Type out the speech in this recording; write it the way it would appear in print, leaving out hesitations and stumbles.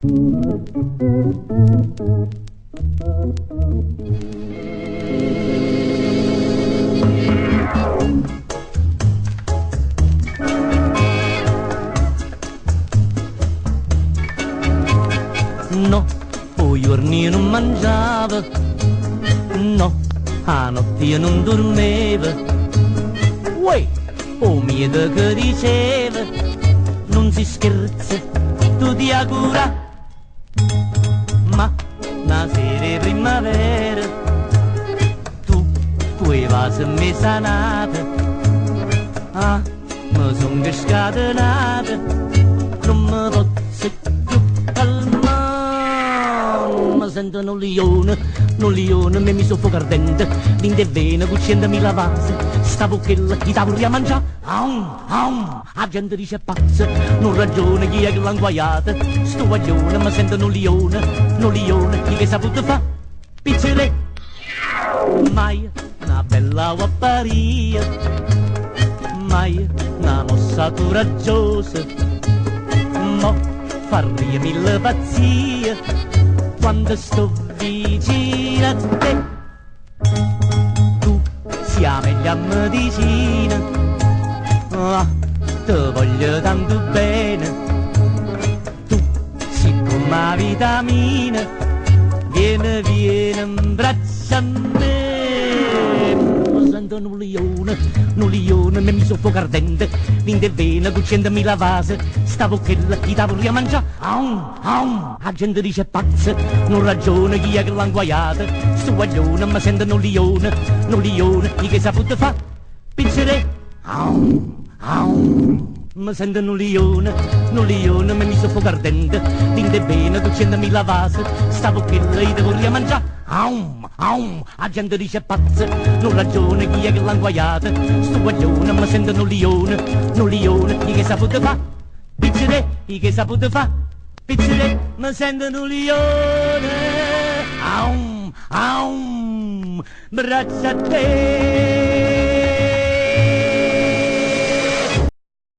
No, poi giorni non mangiava, no, a notte io non dormevo. Uè, o miedo che diceva, non si scherza, tu ti augura. Ma una sera primavera, tu hai vaso me sanata. Ah, mi son scatenata, non mi posso più calmare. Mi sento un leone, mi soffoca ardente, l'inde vena, cuccendomi la vase, stavo che gli davo a mangiare. La gente dice pazza, non ragione chi è che l'ha inguaiata. Sto guaglione, mi sento un leone, chi che saputo fa? Piccole, mai una bella guapparia, mai una mossa coraggiosa, mo farmi mille pazzie quando sto vicino a te. Tu siamo meglio a medicina, ah, ti voglio tanto bene. Tu sei come la vitamina, vieni, in braccio a me. Mi sento un leone, mi soffoca ardente, l'inde vena, cuccendomi la vase, stavo che gli davo a mangiare. La gente dice pazza, non ragione chi è che l'ha inguaiata. Sto guaglione, mi sento un leone, chi che saputo fa? Piccole, mi sento un leone, mi soffoca ardente, l'inde vena, cuccendomi la vase, stavo che gli devo a mangiare. La gente dice pazza, non ragione chi è che l'ha inguaiata. Sto guaglione, mi sento un leone, chi che saputo fa? Piccole, chi che saputo fa? Piccole, mi sento un leone, braccia a te.